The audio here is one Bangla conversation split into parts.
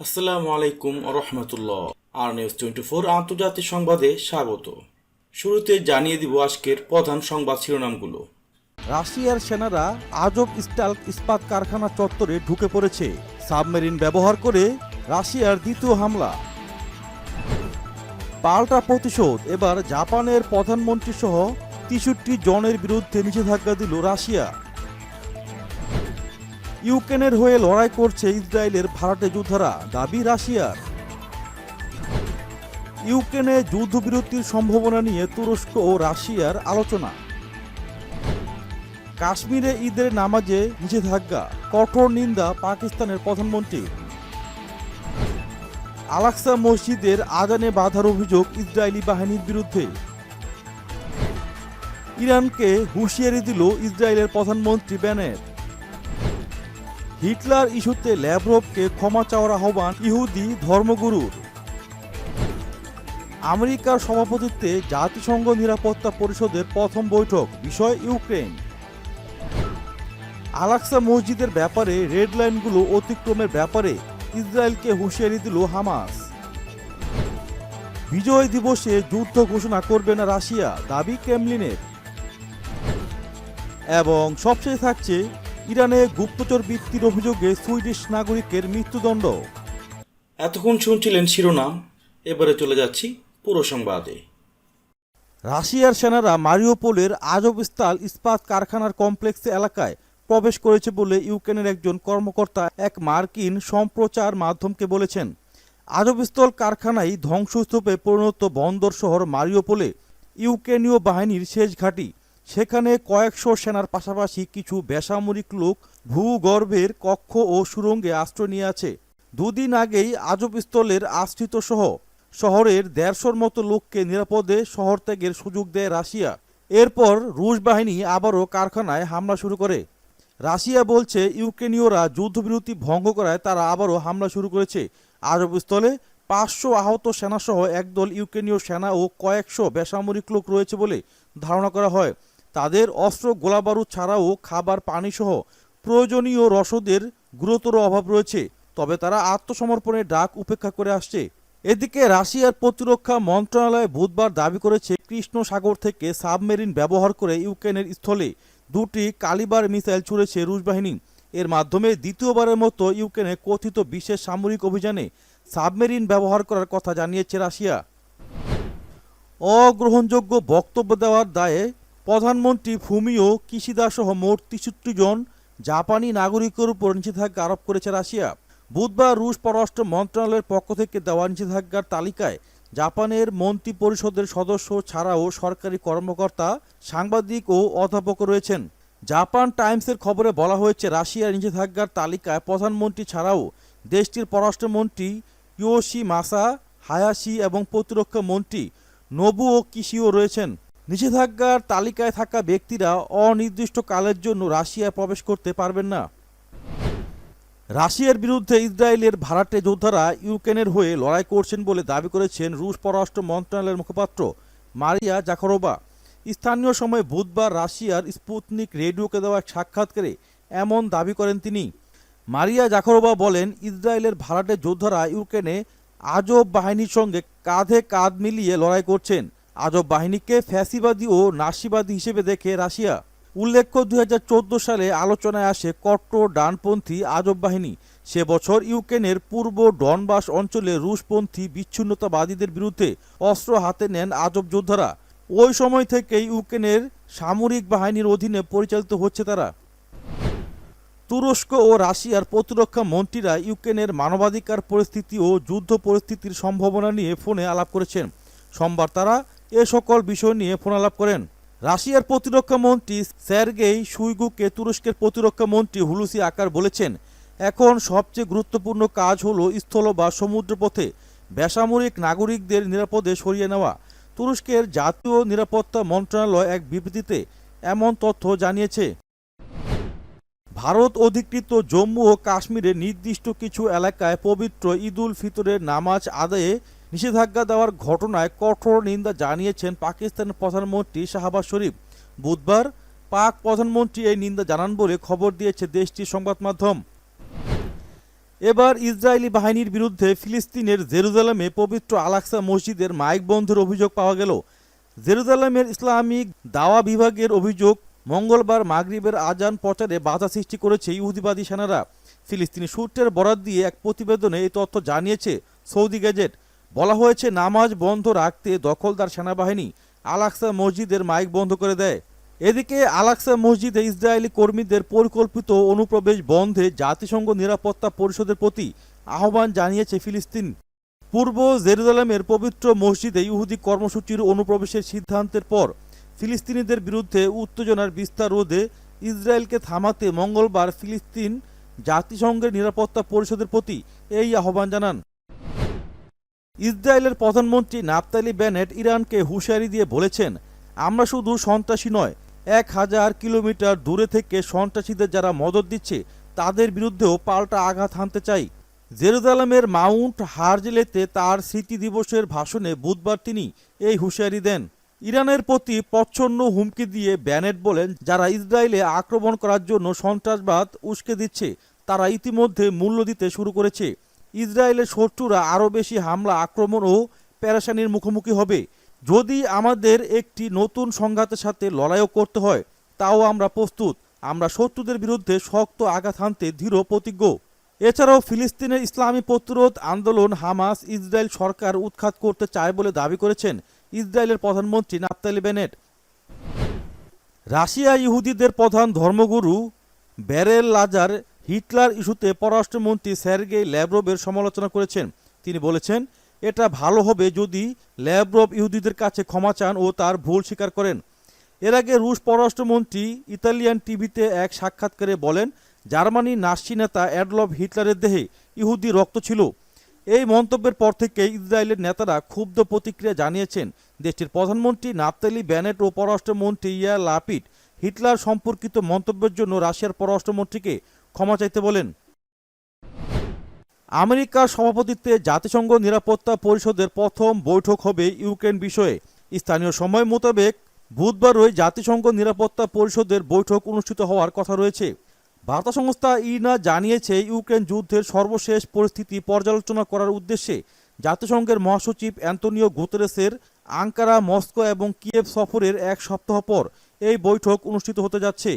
আসসালামু আলাইকুম রহমতুল্লাহ। আর নিউজ 24 আন্তর্জাতিক সংবাদে স্বাগত। শুরুতে জানিয়ে দিব আজকের প্রধান সংবাদ শিরোনামগুলো। রাশিয়ার সেনারা আজব স্টাল ইস্পাত কারখানা চত্বরে ঢুকে পড়েছে। সাবমেরিন ব্যবহার করে রাশিয়ার দ্বিতীয় হামলা। পাল্টা প্রতিশোধ, এবার জাপানের প্রধানমন্ত্রী সহ ৬৩ জনের বিরুদ্ধে নিষেধাজ্ঞা দিল রাশিয়া। ইউক্রেনের হয়ে লড়াই করছে ইসরায়েলের ভাড়াটে যোদ্ধারা, দাবি রাশিয়ার। ইউক্রেনে যুদ্ধবিরতির সম্ভাবনা নিয়ে তুরস্ক ও রাশিয়ার আলোচনা। কাশ্মীরে ঈদের নামাজে নিষেধাজ্ঞা, কঠোর নিন্দা পাকিস্তানের প্রধানমন্ত্রী। আল-আকসা মসজিদের আজানে বাধার অভিযোগ ইসরায়েলি বাহিনীর বিরুদ্ধে। ইরানকে হুঁশিয়ারি দিল ইসরায়েলের প্রধানমন্ত্রী বেনেট। হিটলার ইস্যুতে ল্যাভরভকে ক্ষমা চাওয়ার আহ্বান ইহুদি ধর্মগুরুর। আমেরিকার সভাপতিত্বে জাতিসংঘ নিরাপত্তা পরিষদের প্রথম বৈঠক, বিষয় ইউক্রেন। আল-আকসা মসজিদের ব্যাপারে রেড লাইনগুলো অতিক্রমের ব্যাপারে ইসরায়েলকে হুঁশিয়ারি দিল হামাস। বিজয় দিবসে যুদ্ধ ঘোষণা করবে না রাশিয়া, দাবি ক্রেমলিনের। এবং সবশেষে থাকছে ইরানে গুপ্তচর বৃত্তির অভিযোগে সুইডিশ নাগরিকের মৃত্যুদণ্ড। এতক্ষণ শুনছিলেন শিরোনাম, এবারে চলে যাচ্ছি পুরো সংবাদে। রাশিয়ার সেনারা মারিউপোলের আজovstal ইস্পাত কারখানার কমপ্লেক্স এলাকায় প্রবেশ করেছে বলে ইউক্রেনের একজন কর্মকর্তা এক মার্কিন সম্প্রচার মাধ্যমকে বলেছেন। আজovstal কারখানায় ধ্বংসস্তূপে পরিণত বন্দর শহর মারিউপোলে ইউক্রেনীয় বাহিনীর শেষ ঘাঁটি। সেখানে কয়েকশো সেনার পাশাপাশি কিছু বেসামরিক লোক ভূগর্ভের কক্ষ ও সুড়ঙ্গে আশ্রয় নিয়ে আছে। দুদিন আগেই আজovstalের আশ্রিত সহ শহরের ১৫০র মতো লোককে নিরাপদে শহর ত্যাগের সুযোগ দেয় রাশিয়া। এরপর রুশ বাহিনী আবারও কারখানায় হামলা শুরু করে। রাশিয়া বলছে ইউক্রেনীয়রা যুদ্ধবিরতি ভঙ্গ করায় তারা আবারও হামলা শুরু করেছে। আজovstalে ৫০০ আহত সেনাসহ একদল ইউক্রেনীয় সেনা ও কয়েকশো বেসামরিক লোক রয়েছে বলে ধারণা করা হয়। তাদের অস্ত্র, গোলাবারুদ ছাড়াও খাবার, পানিসহ প্রয়োজনীয় রসদের গুরুতর অভাব রয়েছে, তবে তারা আত্মসমর্পণের ডাক উপেক্ষা করে আসছে। এদিকে রাশিয়ার প্রতিরক্ষা মন্ত্রণালয় বুধবার দাবি করেছে কৃষ্ণ সাগর থেকে সাবমেরিন ব্যবহার করে ইউক্রেনের স্থলে ২টি কালিবার মিসাইল ছুড়েছে রুশ বাহিনী। এর মাধ্যমে দ্বিতীয়বারের মতো ইউক্রেনে কথিত বিশেষ সামরিক অভিযানে সাবমেরিন ব্যবহার করার কথা জানিয়েছে রাশিয়া। অগ্রহণযোগ্য বক্তব্য দেওয়ার দায়ে প্রধানমন্ত্রী ফুমিও কিশিদা সহ মোট ৬৩ জন জাপানি নাগরিকের উপর নিষেধাজ্ঞা আরোপ করেছে রাশিয়া। বুধবার রুশ পররাষ্ট্র মন্ত্রণালয়ের পক্ষ থেকে দেওয়া নিষেধাজ্ঞার তালিকায় জাপানের মন্ত্রী পরিষদের সদস্য ছাড়াও সরকারি কর্মকর্তা, সাংবাদিক ও অধ্যাপক রয়েছেন। জাপান টাইমসের খবরে বলা হয়েছে, রাশিয়ার নিষেধাজ্ঞার তালিকায় প্রধানমন্ত্রী ছাড়াও দেশটির পররাষ্ট্রমন্ত্রী ইয়োশিমাসা হায়াশি এবং প্রতিরক্ষা মন্ত্রী নোবুও কিশিও রয়েছেন। নিষেধাজ্ঞার তালিকায় থাকা ব্যক্তিরা অনির্দিষ্টকালের জন্য রাশিয়ায় প্রবেশ করতে পারবেন না। রাশিয়ার বিরুদ্ধে ইসরায়েলের ভাড়াটে যোদ্ধারা ইউক্রেনের হয়ে লড়াই করছেন বলে দাবি করেছেন রুশ পররাষ্ট্র মন্ত্রণালয়ের মুখপাত্র মারিয়া জাখারোভা। স্থানীয় সময় বুধবার রাশিয়ার স্পুতনিক রেডিওকে দেওয়া এক সাক্ষাৎকারে এমন দাবি করেন তিনি। মারিয়া জাখারোভা বলেন, ইসরায়েলের ভাড়াটে যোদ্ধারা ইউক্রেনে আজব বাহিনীর সঙ্গে কাঁধে কাঁধ মিলিয়ে লড়াই করছেন। আজব বাহিনীকে ফ্যাসিবাদী ও নাসিবাদী হিসেবে দেখে রাশিয়া। উল্লেখ্য, ২০১৪ সালে আলোচনায় আসে কট্টর ডানপন্থী আজব বাহিনী। সে বছর ইউক্রেনের পূর্ব ডনবাস অঞ্চলে রুশপন্থী বিচ্ছিন্নতাবাদীদের বিরুদ্ধে অস্ত্র হাতে নেন আজব যোদ্ধারা। ওই সময় থেকেই ইউক্রেনের সামরিক বাহিনীর অধীনে পরিচালিত হচ্ছে তারা। তুরস্ক ও রাশিয়ার প্রতিরক্ষা মন্ত্রীরা ইউক্রেনের মানবাধিকার পরিস্থিতি ও যুদ্ধ পরিস্থিতির সম্ভাবনা নিয়ে ফোনে আলাপ করেছেন। সোমবার তারা এ সকল বিষয় নিয়ে ফোন আলাপ করেন। রাশিয়ার প্রতিরক্ষা মন্ত্রী সের্গেই শুইগুকে তুরস্কের প্রতিরক্ষা মন্ত্রী হুলুসি আকার বলেছেন, এখন সবচেয়ে গুরুত্বপূর্ণ কাজ হলো স্থল বা সমুদ্রপথে বেসামরিক নাগরিকদের নিরাপদে সরিয়ে নেওয়া। তুরস্কের জাতীয় নিরাপত্তা মন্ত্রণালয় এক বিবৃতিতে এমন তথ্য জানিয়েছে। ভারত অধিকৃত জম্মু ও কাশ্মীরের নির্দিষ্ট কিছু এলাকায় পবিত্র ঈদুল ফিতরের নামাজ আদায়ে নিষেধাজ্ঞা দেওয়ার ঘটনায় কঠোর নিন্দা জানিয়েছেন পাকিস্তানের প্রধানমন্ত্রী শাহবাজ শরীফ। বুধবার পাক প্রধানমন্ত্রী এই নিন্দা জানান বলে খবর দিয়েছে দেশটির সংবাদ মাধ্যম। এবার ইসরায়েলি বাহিনীর বিরুদ্ধে ফিলিস্তিনের জেরুজালেমে পবিত্র আল-আকসা মসজিদের মাইক বন্ধের অভিযোগ পাওয়া গেল। জেরুজালেমের ইসলামিক দাওয়া বিভাগের অভিযোগ, মঙ্গলবার মাগরিবের আজান প্রচারে বাধা সৃষ্টি করেছে ইহুদিবাদী সেনারা। ফিলিস্তিনি সূত্রের বরাত দিয়ে এক প্রতিবেদনে এই তথ্য জানিয়েছে সৌদি গেজেট। বলা হয়েছে, নামাজ বন্ধ রাখতে দখলদার সেনাবাহিনী আল-আকসা মসজিদের মাইক বন্ধ করে দেয়। এদিকে আল-আকসা মসজিদে ইসরায়েলি কর্মীদের পরিকল্পিত অনুপ্রবেশ বন্ধে জাতিসংঘ নিরাপত্তা পরিষদের প্রতি আহ্বান জানিয়েছে ফিলিস্তিন। পূর্ব জেরুজালেমের পবিত্র মসজিদে ইহুদি কর্মসূচির অনুপ্রবেশের সিদ্ধান্তের পর ফিলিস্তিনিদের বিরুদ্ধে উত্তেজনার বিস্তার রোধে ইসরায়েলকে থামাতে মঙ্গলবার ফিলিস্তিন জাতিসংঘের নিরাপত্তা পরিষদের প্রতি এই আহ্বান জানান। ইসরায়েলের প্রধানমন্ত্রী নাফতালি বেনেট ইরানকে হুঁশিয়ারি দিয়ে বলেছেন, আমরা শুধু সন্ত্রাসী নয়, 1000 কিলোমিটার দূরে থেকে সন্ত্রাসীদের যারা মদদ দিচ্ছে তাদের বিরুদ্ধেও পাল্টা আঘাত হানতে চাই। জেরুজালেমের মাউন্ট হারজেলেতে তার স্মৃতি দিবসের ভাষণে বুধবার তিনি এই হুঁশিয়ারি দেন। ইরানের প্রতি প্রচ্ছন্ন হুমকি দিয়ে বেনেট বলেন, যারা ইসরায়েলে আক্রমণ করার জন্য সন্ত্রাসবাদ উস্কে দিচ্ছে তারা ইতিমধ্যে মূল্য দিতে শুরু করেছে। ইসরায়েলের শত্রুরা আরও বেশি হামলা, আক্রমণ ও পেরেশানির মুখোমুখি হবে। যদি আমাদের একটি নতুন সংঘাতের সাথে লড়াইও করতে হয় তাও আমরা প্রস্তুত। আমরা শত্রুদের বিরুদ্ধে শক্ত আঘাত হানতে দৃঢ় প্রতিজ্ঞ। এছাড়াও ফিলিস্তিনের ইসলামী প্রতিরোধ আন্দোলন হামাস ইসরায়েল সরকার উৎখাত করতে চায় বলে দাবি করেছেন ইসরায়েলের প্রধানমন্ত্রী নাফতালি বেনেট। রাশিয়া ইহুদিদের প্রধান ধর্মগুরু বেরেল লাজার হিটলার ইস্যুতে পররাষ্ট্রমন্ত্রী সের্গেই ল্যাভরভের সমালোচনা করেছেন। তিনি বলেছেন, এটা ভালো হবে যদি ল্যাভরভ ইহুদিদের কাছে ক্ষমা চান ও তার ভুল স্বীকার করেন। এর আগে রুশ পররাষ্ট্রমন্ত্রী ইতালিয়ান টিভিতে এক সাক্ষাৎকারে বলেন, জার্মানির নাৎসি নেতা অ্যাডলফ হিটলারের দেহে ইহুদি রক্ত ছিল। এই মন্তব্যের পর থেকে ইসরায়েলের নেতারা ক্ষুব্ধ প্রতিক্রিয়া জানিয়েছেন। দেশটির প্রধানমন্ত্রী নাফতালি বেনেট ও পররাষ্ট্রমন্ত্রী ইয়ার লাপিড হিটলার সম্পর্কিত মন্তব্যের জন্য রাশিয়ার পররাষ্ট্রমন্ত্রীকে ক্ষমা চাইতে বলেন। আমেরিকার সভাপতিত্বে জাতিসংঘ নিরাপত্তা পরিষদের প্রথম বৈঠক হবে ইউক্রেন বিষয়ে। স্থানীয় সময় মোতাবেক বুধবারই জাতিসংঘ নিরাপত্তা পরিষদের বৈঠক অনুষ্ঠিত হওয়ার কথা রয়েছে। বার্তা সংস্থা ইনা জানিয়েছে, ইউক্রেন যুদ্ধের সর্বশেষ পরিস্থিতি পর্যালোচনা করার উদ্দেশ্যে জাতিসংঘের মহাসচিব অ্যান্তোনিও গুতেরেসের আঙ্কারা, মস্কো এবং কিয়েভ সফরের এক সপ্তাহ পর এই বৈঠক অনুষ্ঠিত হতে যাচ্ছে।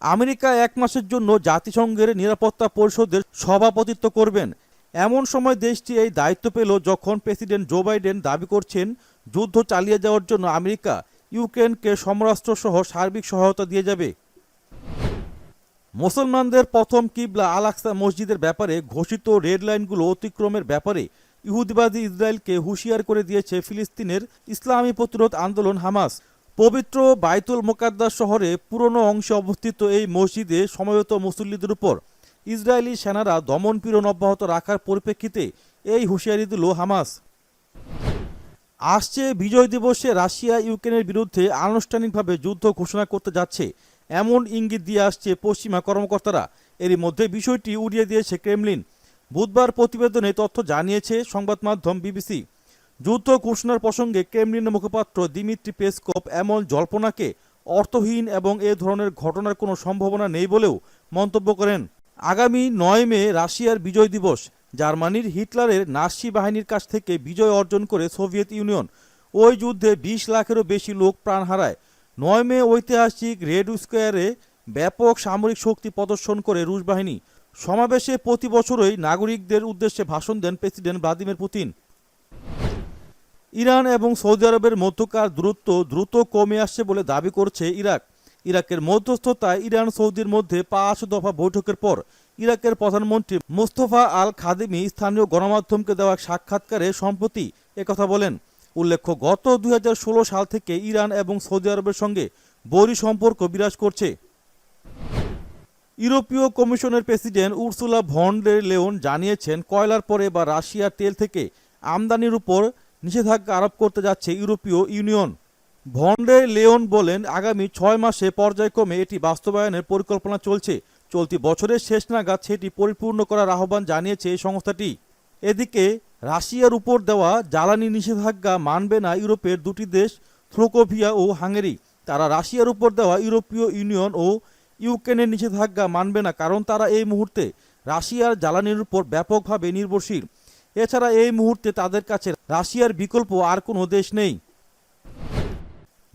আমেরিকা 1 মাসের জন্য জাতিসংঘের নিরাপত্তা পরিষদের সভাপতিত্ব করবেন। এমন সময় দেশটি এই দায়িত্ব পেল যখন প্রেসিডেন্ট জো বাইডেন দাবি করছেন যুদ্ধ চালিয়ে যাওয়ার জন্য আমেরিকা ইউক্রেনকে সমরাস্ত্রসহ সার্বিক সহায়তা দিয়ে যাবে। মুসলমানদের প্রথম কিবলা আল-আকসা মসজিদের ব্যাপারে ঘোষিত রেড লাইনগুলো অতিক্রমের ব্যাপারে ইহুদিবাদী ইসরায়েলকে হুঁশিয়ার করে দিয়েছে ফিলিস্তিনের ইসলামী প্রতিরোধ আন্দোলন হামাস। পবিত্র বাইতুল মোকাদ্দাস শহরে পুরনো অংশে অবস্থিত এই মসজিদে সমবেত মুসল্লিদের উপর ইসরায়েলি সেনারা দমনপীড়ন অব্যাহত রাখার পরিপ্রেক্ষিতে এই হুঁশিয়ারি দিল হামাস। আসছে বিজয় দিবসে রাশিয়া ইউক্রেনের বিরুদ্ধে আনুষ্ঠানিকভাবে যুদ্ধ ঘোষণা করতে যাচ্ছে এমন ইঙ্গিত দিয়ে আসছে পশ্চিমা কর্মকর্তারা। এরই মধ্যে বিষয়টি উড়িয়ে দিয়েছে ক্রেমলিন। বুধবার প্রতিবেদনে তথ্য জানিয়েছে সংবাদ মাধ্যম বিবিসি। যুদ্ধ ঘোষণার প্রসঙ্গে ক্রেমলিনের মুখপাত্র দিমিত্রি পেসকভ এমন জল্পনাকে অর্থহীন এবং এ ধরনের ঘটনার কোনো সম্ভাবনা নেই বলেও মন্তব্য করেন। আগামী 9 মে রাশিয়ার বিজয় দিবস। জার্মানির হিটলারের নাৎসি বাহিনীর কাছ থেকে বিজয় অর্জন করে সোভিয়েত ইউনিয়ন। ওই যুদ্ধে 20 লাখেরও বেশি লোক প্রাণ হারায়। 9 মে ঐতিহাসিক রেড স্কোয়ারে ব্যাপক সামরিক শক্তি প্রদর্শন করে রুশ বাহিনী। সমাবেশে প্রতি বছরই নাগরিকদের উদ্দেশ্যে ভাষণ দেন প্রেসিডেন্ট ভ্লাদিমির পুতিন। ইরান এবং সৌদি আরবের মধ্যকার দূরত্ব দ্রুত কমে আসছে বলে দাবি করছে ইরাক। ইরাকের মধ্যস্থতায় ইরান সৌদির মধ্যে 5 দফা বৈঠকের পর ইরাকের প্রধানমন্ত্রী মুস্তফা আল খাদিমি স্থানীয় গণমাধ্যমকে দেওয়া সাক্ষাৎকারে সম্প্রতি একথা বলেন। উল্লেখ্য, গত 2016 সাল থেকে ইরান এবং সৌদি আরবের সঙ্গে বৈরী সম্পর্ক বিরাজ করছে। ইউরোপীয় কমিশনের প্রেসিডেন্ট উর্সুলা ভন ডের লেয়ন জানিয়েছেন, কয়লার পরে বা রাশিয়ার তেল থেকে আমদানির উপর নিষেধাজ্ঞা আরোপ করতে যাচ্ছে ইউরোপীয় ইউনিয়ন। ভন ডের লেয়ন বলেন, আগামী 6 মাসে পর্যায়ক্রমে এটি বাস্তবায়নের পরিকল্পনা চলছে। চলতি বছরের শেষ নাগাদ সেটি পরিপূর্ণ করার আহ্বান জানিয়েছে এই সংস্থাটি। এদিকে রাশিয়ার উপর দেওয়া জ্বালানি নিষেধাজ্ঞা মানবে না ইউরোপের 2টি দেশ স্লোভাকিয়া ও হাঙ্গেরি। তারা রাশিয়ার উপর দেওয়া ইউরোপীয় ইউনিয়ন ও ইউক্রেনের নিষেধাজ্ঞা মানবে না, কারণ তারা এই মুহূর্তে রাশিয়ার জ্বালানির উপর ব্যাপকভাবে নির্ভরশীল। এছাড়া এই মুহূর্তে তাদের কাছে রাশিয়ার বিকল্প আর কোনো দেশ নেই।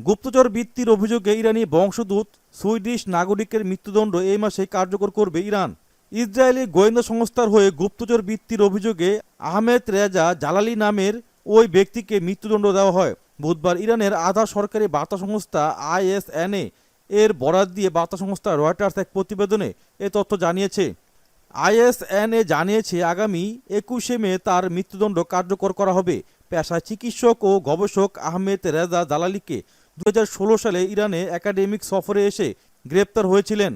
গুপ্তচর বৃত্তির অভিযোগে ইরানি বংশোদ্ভূত সুইডিশ নাগরিকের মৃত্যুদণ্ড এই মাসে কার্যকর করবে ইরান। ইসরায়েলি গোয়েন্দা সংস্থার হয়ে গুপ্তচর বৃত্তির অভিযোগে আহমেদ রেজা জালালি নামের ওই ব্যক্তিকে মৃত্যুদণ্ড দেওয়া হয়। বুধবার ইরানের আধা সরকারি বার্তা সংস্থা ISNA এর বরাত দিয়ে বার্তা সংস্থা রয়টার্স এক প্রতিবেদনে এ তথ্য জানিয়েছে। ISNA জানিয়েছে আগামী 21শে মে তার মৃত্যুদণ্ড কার্যকর করা হবে। পেশায় চিকিৎসক ও গবেষক আহমেদ রেজা জালালিকে 2016 সালে ইরানে একাডেমিক সফরে এসে গ্রেপ্তার হয়েছিলেন।